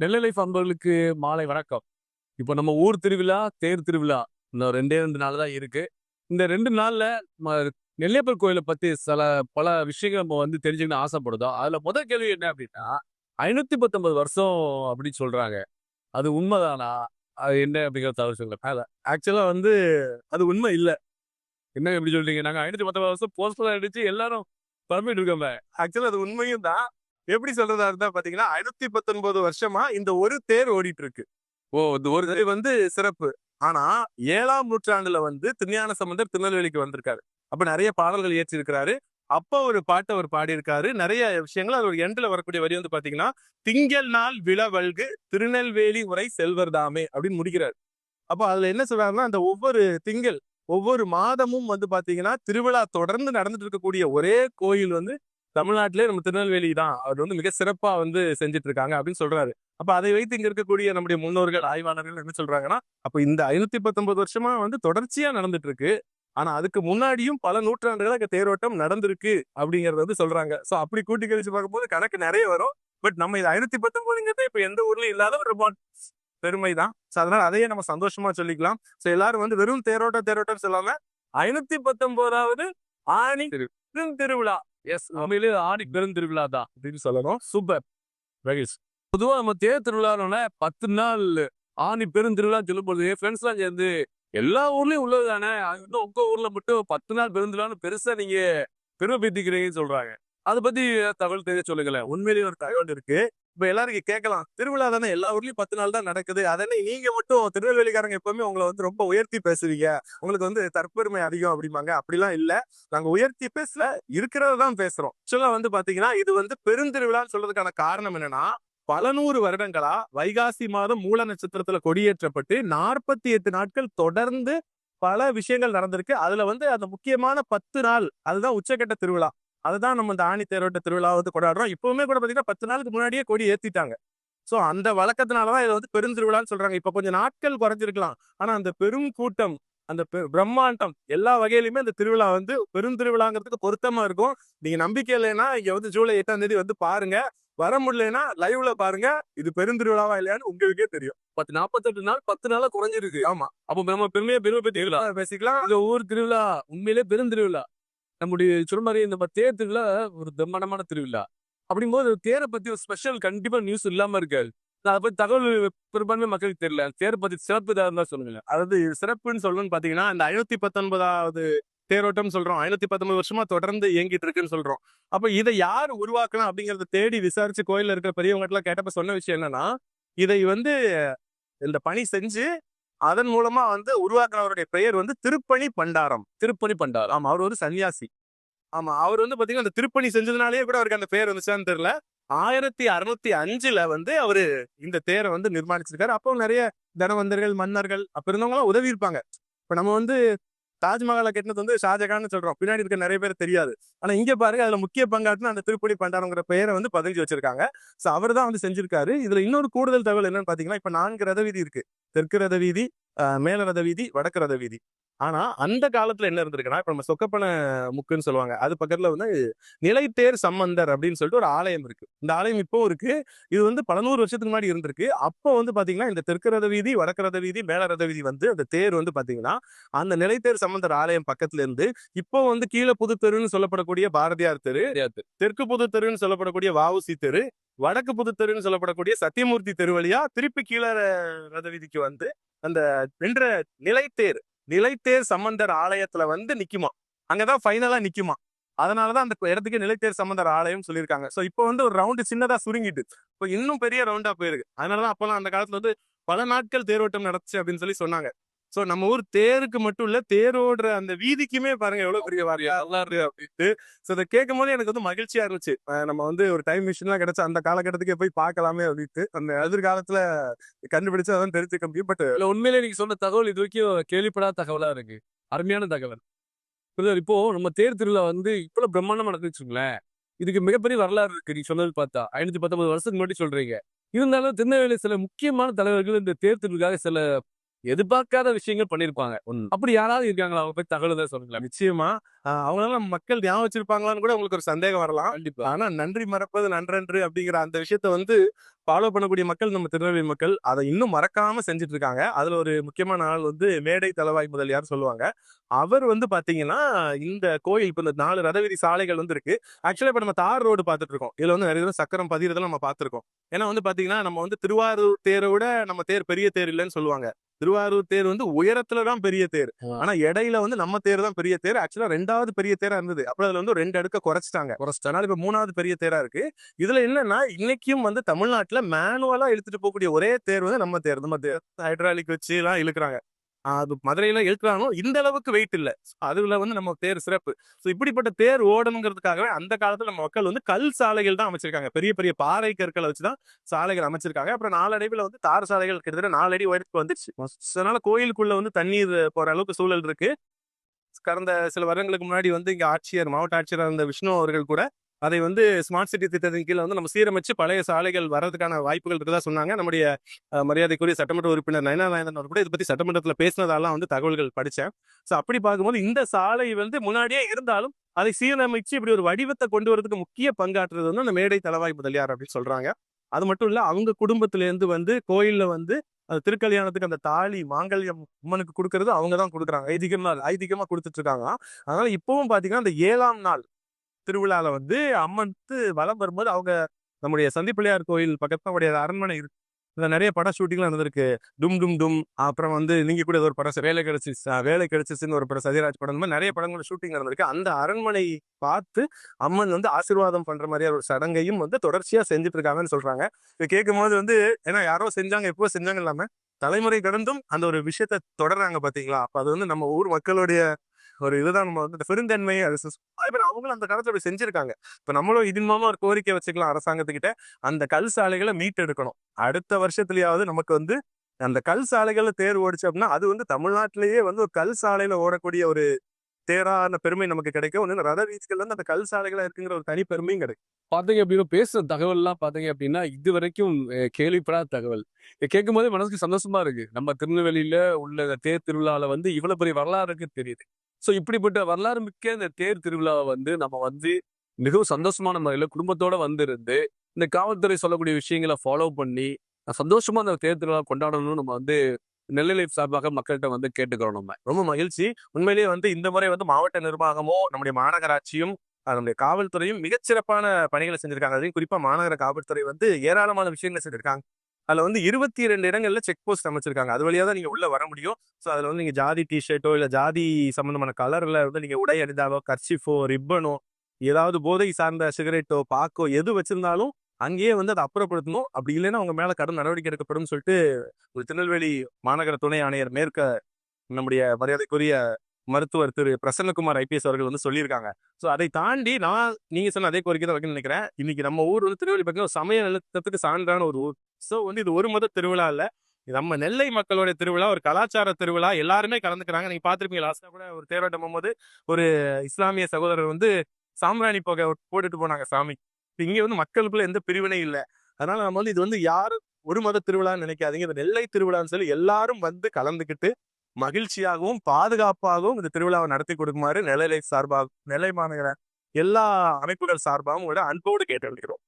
நெல்லை அன்பர்களுக்கு மாலை வணக்கம். இப்போ நம்ம ஊர் திருவிழா, தேர் திருவிழா இன்னும் 2 நாள் தான் இருக்கு. இந்த 2 நாள்ல ம நெல்லையப்பர் கோயில பத்தி பல விஷயங்கள் நம்ம தெரிஞ்சுக்கணும்னு ஆசைப்படுதோம். அதுல முதல் கேள்வி என்ன அப்டின்னா, 519 வருஷம் அப்டின்னு சொல்றாங்க. அது உண்மதானா? அது என்ன அப்டிங்கிற தகவல் சொல்லுங்க. ஆக்சுவலா அது உண்மை இல்ல. என்ன இப்டி சொல்றீங்க? நாங்க 519 வருஷம் போஸ்டர்லாம் அடிச்சு எல்லாரும் பரப்பிட்டு இருக்கோமே. ஆக்சுவலா அது உண்மையும் தான். எப்படி சொல்றதா இருந்தா பாத்தீங்கன்னா, 519 வருஷமா இந்த ஒரு தேர் ஓடிட்டு இருக்கு. ஓ! இந்த ஒரு இது சிறப்பு. ஆனா 7ஆம் நூற்றாண்டுல திருஞான சம்பந்தர் திருநெல்வேலிக்கு வந்திருக்காரு. அப்ப நெறைய பாடல்கள் இயற்றியிருக்கிறாரு. அப்ப ஒரு பாட்ட அவர் பாடியிருக்காரு. நெறைய விஷயங்கள் அதோட எண்டுல வரக்கூடிய வரி பாத்தீங்கன்னா, "திங்கள் நாள் விழவல்கு திருநெல்வேலி உரை செல்வர் தாமே" அப்படின்னு முடிக்கிறாரு. அப்ப அதுல என்ன சொல்றாருன்னா, அந்த ஒவ்வொரு திங்கள், ஒவ்வொரு மாதமும் பாத்தீங்கன்னா, திருவிழா தொடர்ந்து நடந்துட்டு இருக்கக்கூடிய ஒரே கோயில் தமிழ்நாட்டிலே நம்ம திருநெல்வேலி தான். அவர் மிக சிறப்பா செஞ்சுட்டு இருக்காங்க அப்படின்னு சொல்றாரு. அப்ப அதை வைத்து இங்க இருக்கக்கூடிய நம்முடைய முன்னோர்கள், ஆய்வாளர்கள் என்ன சொல்றாங்கன்னா, அப்ப இந்த 519 வருஷமா தொடர்ச்சியா நடந்துட்டு இருக்கு. ஆனா அதுக்கு முன்னாடியும் பல நூற்றாண்டுகளா இங்க தேரோட்டம் நடந்திருக்கு அப்படிங்கிறத சொல்றாங்க. சோ அப்படி கூட்டி கழிச்சு பார்க்கும்போது கணக்கு நெறைய வரும். பட் நம்ம இது 519ங்கிறது இப்ப எந்த ஊர்லயும் இல்லாத ஒரு பெருமை தான். சோ அதனால அதையே நம்ம சந்தோஷமா சொல்லிக்கலாம். சோ எல்லாரும் வெறும் தேரோட்டம் சொல்லாம 519வது ஆனி திரு பெருந்திருவிழா எஸ் உண்மையிலேயே ஆடி பெருந்திருவிழா தான். அப்படின்னு சொல்லணும். சூப்பர். மகிழ்ச்சி. பொதுவா நம்ம தேர் திருவிழான்னோனே 10 நாள் ஆனி பெருந்திருவிழான்னு சொல்லும்போது, ஃப்ரெண்ட்ஸ்லாம் சேர்ந்து எல்லா ஊர்லயும் உள்ளது தானே. அது இன்னும் உங்க ஊர்ல மட்டும் 10 நாள் பெருந்திருவிழான்னு பெருசா நீங்க பெருமை பீத்திக்கிறீங்கன்னு சொல்றாங்க. அத பத்தி தகவல் தெரிஞ்சா சொல்லுங்களேன். உண்மையிலேயே ஒரு தகவல் இருக்கு. இப்ப எல்லாரும் இங்க கேட்கலாம். திருவிழா தானே எல்லா ஊர்லயும் 10 நாள் தான் நடக்குது. அதென்ன நீங்க மட்டும் திருநெல்வேலிக்காரங்க எப்பவுமே உங்கள ரொம்ப உயர்த்தி பேசுவீங்க. உங்களுக்கு தற்பெருமை அதிகம் அப்படிம்பாங்க. அப்படிலாம் இல்ல. நாங்க உயர்த்தி பேசல. இருக்கிறத தான் பேசுறோம். ஆக்சுவலா பாத்தீங்கன்னா, இது பெருந்திருவிழான்னு சொல்றதுக்கான காரணம் என்னன்னா, பல 100 வருடங்களா வைகாசி மாதம் மூல நட்சத்திரத்துல கொடியேற்றப்பட்டு 48 நாட்கள் தொடர்ந்து பல விஷயங்கள் நடந்திருக்கு. அதுல அந்த முக்கியமான 10 நாள் அதுதான் உச்சக்கட்ட திருவிழா. அதுதான் நம்ம இந்த ஆணி தேரோட்ட திருவிழா கொண்டாடுறோம். இப்பவுமே கூட பாத்தீங்கன்னா 10 நாளுக்கு முன்னாடியே கொடி ஏத்திட்டாங்க. சோ அந்த வழக்கத்தினாலதான் இத பெருந்திருவிழான்னு சொல்றாங்க. இப்ப கொஞ்சம் நாட்கள் குறைஞ்சிருக்கலாம். ஆனா அந்த பெரும் கூட்டம், அந்த பிரம்மாண்டம் எல்லா வகையிலுமே அந்த திருவிழா பெருந்திருவிழாங்கிறதுக்கு பொருத்தமா இருக்கும். நீங்க நம்பிக்கை இல்லைன்னா இங்க ஜூலை 8ஆம் தேதி பாருங்க. வர முடியலன்னா லைவ்ல பாருங்க. இது பெருந்திருவிழாவா இல்லையான்னு உங்களுக்கே தெரியும். 48 நாள் 10 நாளா குறைஞ்சிருக்கு. ஆமா. அப்ப நம்ம பெருமை பீத்திக்கலாம். பேசிக்கலாம். இந்த ஊர் திருவிழா உண்மையிலே பெருந்திருவிழா. நம்முடைய சொன்ன மாரி நம்ம தேர் திருவிழா ஒரு பிரம்மாண்டமான திருவிழா. அப்படிங்கும்போது தேர பத்தி ஒரு ஸ்பெஷல் கண்டிப்பா நியூஸ் இல்லாம இருக்காது. அத பத்தி தகவல் பெரும்பான்மை மக்களுக்கு தெரியல. தேர பத்தி சிறப்பு ஏதாவது இருந்தா சொல்லுங்களேன். அதாவது சிறப்புன்னு சொல்லணும்னு பாத்தீங்கன்னா, இந்த 519வது தேரோட்டம் சொல்றோம். 519 வருஷமா தொடர்ந்து இயங்கிட்டு இருக்குன்னு சொல்றோம். அப்ப இத யார் உருவாக்குனா அப்படிங்கிறத தேடி விசாரிச்சு கோயில்ல இருக்கிற பெரியவங்கட்டலாம் கேட்டப்ப சொன்ன விஷயம் என்னன்னா, இதை இந்த பணி செஞ்சு, அதன் மூலமா உருவாக்குனவருடைய பெயர் திருப்பணி பண்டாரம். திருப்பணி பண்டாரம். ஆமா. அவர் ஒரு சன்னியாசி. ஆமா. அவர் பாத்தீங்கன்னா, அந்த திருப்பணி செஞ்சதுனாலேயே கூட அவருக்கு அந்த பேர் வந்துச்சான்னு தெரியல. 1605ல அவரு இந்த தேர நிர்மாணிச்சிருக்காரு. அப்போ நெறைய தனவந்தர்கள், மன்னர்கள் அப்ப இருந்தவங்கலாம் உதவி இருப்பாங்க. இப்ப நம்ம தாஜ்மஹால கட்டினது ஷாஜகான்னு சொல்றோம். பின்னாடி இருக்க நெறைய பேர் தெரியாது. ஆனா இங்க பாருங்க அதுல முக்கிய பங்காற்றுன அந்த திருப்பணி பண்டாரம்ங்கிற பெயர பதிஞ்சு வச்சிருக்காங்க. சோ அவரு தான் செஞ்சிருக்காரு. இதுல இன்னொரு கூடுதல் தகவல் என்னன்னு பாத்தீங்கன்னா, இப்ப 4 ரத வீதி இருக்கு. தெற்கு ரத வீதி, மேல ரத வீதி, வடக்கு ரத வீதி. ஆனா அந்த காலத்துல என்ன இருந்திருக்குன்னா, இப்ப நம்ம சொக்கப்பன முக்குன்னு சொல்லுவாங்க. அது பக்கத்துல நிலைத்தேர் சம்பந்தர் அப்படின்னு சொல்லிட்டு ஒரு ஆலயம் இருக்கு. இந்த ஆலயம் இப்பவும் இருக்கு. இது பல 100 வருஷத்துக்கு முன்னாடி இருந்திருக்கு. அப்போ பாத்தீங்கன்னா, இந்த தெற்கு ரத வீதி, வடக்கு ரத வீதி, மேல ரத வீதி அந்த தேர் பாத்தீங்கன்னா, அந்த நிலைத்தேர் சம்பந்தர் ஆலயம் பக்கத்துல இருந்து இப்போ கீழ புதுத்தெருன்னு சொல்லப்படக்கூடிய பாரதியார் தெரு, கிடையாது. தெற்கு புதுத்தெருன்னு சொல்லப்படக்கூடிய வ.உ.சி தெரு, வடக்கு புதுத்தெருன்னு சொல்லப்படக்கூடிய சத்தியமூர்த்தி தெரு வழியா திருப்பி கீழ ரத வீதிக்கு அந்த நின்ற நிலைத்தேர் நிலைத்தேர் சம்பந்தர் ஆலயத்துல நிக்குமா. அங்கதான் ஃபைனலா நிக்குமா. அதனாலதான் அந்த இடத்துக்கு நிலைத்தேர் சம்பந்தர் ஆலயம் சொல்லியிருக்காங்க. சோ இப்போ ஒரு ரவுண்டு சின்னதா சுருங்கிட்டு இப்போ இன்னும் பெரிய ரவுண்டா போயிருக்கு. அதனாலதான் அப்பெல்லாம் அந்த காலத்துல பல நாட்கள் தேரோட்டம் நடந்துச்சு அப்படின்னு சொன்னாங்க. சோ நம்ம ஊர் தேருக்கு மட்டும் இல்ல, தேரோடுற அந்த வீதிக்குமே பாருங்க எவ்வளவு பெரிய வரலாறு அப்படின்ட்டு. சோ இதை கேட்கும் போது எனக்கு மகிழ்ச்சியா இருந்துச்சு. நம்ம ஒரு டைம் மிஷின்லாம் கிடைச்சா அந்த காலகட்டத்துக்கே போய் பார்க்கலாமே அப்படின்ட்டு. அந்த எதிர்காலத்துல கண்டுபிடிச்சு அதான் தெரிஞ்சுக்க முடியும். பட் இல்ல உண்மையிலே நீங்க சொன்ன தகவல் இது வரைக்கும் கேள்விப்படாத தகவலா இருக்கு. அருமையான தகவல். புரியுதா? இப்போ நம்ம தேர் திருவிழா இவ்வளவு பிரம்மாண்டமா நடந்துச்சு வச்சுக்கோங்களேன். இதுக்கு மிகப்பெரிய வரலாறு இருக்கு. நீங்க சொன்னது பார்த்தா. 519 வருஷத்துக்கு முன்னாடி சொல்றீங்க. இருந்தாலும் திருநெல்வேலியில சில முக்கியமான தலைவர்கள் இந்த தேர் திருவிழாவுக்காக சில எதிர்பார்க்காத விஷயங்கள் பண்ணியிருப்பாங்க. அப்படி யாராவது இருக்காங்களா? அவங்க பத்தி தகவல் ஏதாவது சொல்லுங்களேன். நிச்சயமா. அவங்களால மக்கள் ஞாபகம் வச்சிருப்பாங்களான்னு கூட உங்களுக்கு ஒரு சந்தேகம் வரலாம். கண்டிப்பா. ஆனா நன்றி மறப்பது நன்றன்று அப்படிங்கிற அந்த விஷயத்த வந்து ஃபாலோ பண்ணக்கூடிய மக்கள் நம்ம திருநெல்வேலி மக்கள். அத இன்னும் மறக்காம செஞ்சுட்டு இருக்காங்க. அதுல ஒரு முக்கியமான ஆள் வந்து மேடை தளவாய் முதலியார் சொல்லுவாங்க. அவர் வந்து பாத்தீங்கன்னா, இந்த கோயில் இப்ப இந்த 4 ரதவீதி சாலைகள் வந்து இருக்கு. ஆக்சுவலா இப்ப நம்ம தார் ரோடு பாத்துட்டு இருக்கோம். இதுல வந்து நெறைய தடவ சக்கரம் பதியிறதெல்லாம் நம்ம பாத்துருக்கோம். ஏன்னா வந்து பாத்தீங்கன்னா, நம்ம வந்து திருவாரூர் தேர விட நம்ம தேர் பெரிய தேர் இல்லன்னு சொல்லுவாங்க. திருவாரூர் தேர் வந்து உயரத்துல தான் பெரிய தேர். ஆ. ஆனா எடையில வந்து நம்ம தேர் தான் பெரிய தேர். ஆக்சுவலா 2வது பெரிய தேரா இருந்தது. அப்புறம் அதுல வந்து 2 அடுக்க குறைச்சுட்டாங்க. அதனால இப்ப 3வது பெரிய தேரா இருக்கு. இதுல என்னன்னா, இன்னைக்கும் வந்து தமிழ்நாட்டுல மேனுவலா இழுத்துட்டு போகக்கூடிய ஒரே தேர் வந்து நம்ம தேர். நம்ம தேர் ஹைட்ராலிக் வச்சுலாம் இழுக்குறாங்க. அது மதுரையில இழுக்குறாலும் இந்த அளவுக்கு வெயிட் இல்ல. அதுல வந்து நம்ம தேர் சிறப்பு. இப்படிப்பட்ட தேர் ஓடணுங்கிறதுக்காகவே அந்த காலத்துல நம்ம மக்கள் வந்து கல் சாலைகள் தான் அமைச்சிருக்காங்க. பெரிய பெரிய பாறை கற்கள வச்சு தான் சாலைகள் அமைச்சிருக்காங்க. அப்புறம் நாளடைவுல வந்து தார் சாலைகள் கிட்டத்தட்ட 4 அடி உயரத்துக்கு வந்துருச்சு. அதனால கோயிலுக்குள்ள வந்து தண்ணீர் போற அளவுக்கு சூழல் இருக்கு. கடந்த சில வருடங்களுக்கு முன்னாடி வந்து இங்க மாவட்ட ஆட்சியரா இருந்த விஷ்ணு அவர்கள் கூட அதை வந்து ஸ்மார்ட் சிட்டி திட்டத்தின் கீழ வந்து நம்ம சீரமைச்சு பழைய சாலைகள் வர்றதுக்கான வாய்ப்புகள் இருக்கதா சொன்னாங்க. நம்முடைய மரியாதைக்குரிய சட்டமன்ற உறுப்பினர் நயனா நாயந்தன் அவர் கூட இத பத்தி சட்டமன்றத்துல பேசினதாலாம் வந்து தகவல்கள் படிச்சேன். அப்படி பார்க்கும்போது இந்த சாலை வந்து முன்னாடியே இருந்தாலும் அதை சீரமைச்சு இப்படி ஒரு வடிவத்த கொண்டு வரதுக்கு முக்கிய பங்காற்றுறது வந்து அந்த மேடை தளவாய் முதலியார் அப்படின்னு சொல்றாங்க. அது மட்டும் இல்ல அவங்க குடும்பத்துல இருந்து வந்து கோயில்ல வந்து திருக்கல்யாணத்துக்கு அந்த தாலி, மாங்கல்யம் அம்மனுக்கு குடுக்கறது அவங்க தான் குடுக்குறாங்க. ஐதீகமா குடுத்துட்டு இருக்காங்க. அதனால இப்பவும் பாத்தீங்கன்னா, அந்த 7ஆம் நாள் திருவிழால வந்து அம்மன் வந்து வலம் வரும்போது அவங்க நம்முடைய சந்தி பிள்ளையார் கோயில் பக்கத்துல நம்முடைய அரண்மனை இருக்கு. இதுல நெறைய பட ஷூட்டிங்லாம் நடந்திருக்கு. டும் டும் டும். அப்புறம் வந்து நீங்க கூட ஏதோ ஒரு படம் வேலை கிடைச்சிச்சு வேலை கிடைச்சிச்சுன்னு ஒரு படம் சத்யராஜ் படம். இந்த மாரி நெறைய படங்களோட ஷூட்டிங் நடந்திருக்கு. அந்த அரண்மனை பார்த்து அம்மன் வந்து ஆசீர்வாதம் பண்ற மாரியான ஒரு சடங்கையும் வந்து தொடர்ச்சியா செஞ்சுட்டு இருக்காங்கன்னு சொல்றாங்க. இத கேட்கும்போது வந்து ஏன்னா யாரோ செஞ்சாங்க, எப்பவோ செஞ்சாங்க இல்லாம, தலைமுறை கடந்தும் அந்த ஒரு விஷயத்த தொடர்றாங்க பாத்தீங்களா? அப்ப அது வந்து நம்ம ஊர் மக்களுடைய ஒரு இதுதான் நம்ம வந்து இந்த பெருந்தன்மை அவங்களும் அந்த காலத்துல அப்படி செஞ்சிருக்காங்க. இப்ப நம்மளும் இதன் மூலமா ஒரு கோரிக்கை வச்சுக்கலாம் அரசாங்கத்துக்கிட்ட. அந்த கல் சாலைகள மீட்டெடுக்கணும். அடுத்த வருஷத்துலயாவது நமக்கு வந்து அந்த கல் சாலைகள்ல தேர் ஓடுச்சு அப்படின்னா, அது வந்து தமிழ்நாட்டிலேயே வந்து ஒரு கல் சாலையில ஓடக்கூடிய ஒரு தேரான பெருமை நமக்கு கிடைக்கும். ஒண்ணு ரத வீதிகள்ல வந்து அந்த கல் சாலைகளா இருக்குங்கிற ஒரு தனி பெருமையும் கிடைக்கும். பாத்தீங்க அப்படின்னா, பேசுன தகவல்லாம் பாத்தீங்க அப்படின்னா, இதுவரைக்கும் கேள்விப்படாத தகவல். இத கேட்கும்போதே மனசுக்கு சந்தோஷமா இருக்கு. நம்ம திருநெல்வேலியில உள்ள தேர் திருவிழால வந்து இவ்வளவு பெரிய வரலாறு இருக்குன்னு தெரியுது. இப்படிப்பட்ட வரலாறு மிக்க இந்த தேர் திருவிழாவ வந்து நம்ம வந்து மிகவும் சந்தோஷமான முறையில குடும்பத்தோட வந்திருந்து, இந்த காவல்துறை சொல்லக்கூடிய விஷயங்கள ஃபாலோ பண்ணி, சந்தோஷமா அந்த தேர் திருவிழா கொண்டாடணும்னு நம்ம வந்து நெல்லை லைஃப் சார்பாக மக்கள்ட்ட வந்து கேட்டுக்கிறோம் நம்ம. ரொம்ப மகிழ்ச்சி. உண்மையிலேயே வந்து இந்த முறை வந்து மாவட்ட நிர்வாகமும், நம்முடைய மாநகராட்சியும், நம்முடைய காவல்துறையும் மிகச்சிறப்பான பணிகள செஞ்சிருக்காங்க. அதுலயும் குறிப்பா மாநகர காவல்துறை வந்து ஏராளமான விஷயங்கள செஞ்சிருக்காங்க. அதுல வந்து 22 இடங்கள்ல செக் போஸ்ட் அமைச்சிருக்காங்க. அது வழியா தான் நீங்க உள்ள வர முடியும். அதுல வந்து நீங்க ஜாதி ஷர்ட்டோ, இல்ல ஜாதி சம்பந்தமான கலர்ல வந்து நீங்க உடை அணிந்தாலோ, கர்ச்சீஃபோ, ரிப்பனோ, ஏதாவது போதை சார்ந்த சிகரெட்டோ, பாக்கோ எது வச்சிருந்தாலும் அங்கேயே வந்து அத அப்புறப்படுத்தணும். அப்படி இல்லைன்னா உங்க மேல கடும் நடவடிக்கை எடுக்கப்படும்னு சொல்லிட்டு, ஒரு திருநெல்வேலி மாநகர துணை ஆணையர் நம்முடைய மரியாதைக்குரிய மருத்துவர் திரு பிரசன்னகுமார் ஐபிஎஸ் அவர்கள் வந்து சொல்லியிருக்காங்க. அதை தாண்டி நீங்க சொன்ன அதே கோரிக்கை தான் வைக்கணும்னு நினைக்கிறேன். இன்னைக்கு நம்ம ஊர் வந்து திருநெல்வேலி பக்கம் ஒரு சமய நல்லிணக்கத்துக்கு சான்றான ஒரு ஊர். வந்து இது ஒரு மத திருவிழா இல்ல. இது நம்ம நெல்லை மக்களுடைய திருவிழா, ஒரு கலாச்சார திருவிழா. எல்லாருமே கலந்துக்கிறாங்க. நீங்க பார்த்திருப்பீங்க லாஸ்ட்டா கூட ஒரு தேரோட்டம் போகும்போது, ஒரு இஸ்லாமிய சகோதரர் வந்து சாம்பிராணி புகை போட்டுட்டு போனாங்க சாமிக்கு. இங்க வந்து மக்களுக்குள்ள எந்த பிரிவினையும் இல்ல. அதனால நம்ம வந்து இது வந்து யாரும் ஒரு மத திருவிழான்னு நினைக்காதீங்க. இது நெல்லை திருவிழான்னு சொல்லி எல்லாரும் வந்து கலந்துக்கிட்டு மகிழ்ச்சியாகவும், பாதுகாப்பாகவும் இந்த திருவிழாவை நடத்தி கொடுக்குமாறு நெல்லை மாநகர எல்லா அமைப்புகள் சார்பாகவும் அன்போடு கேட்டுக்கொள்கிறோம்.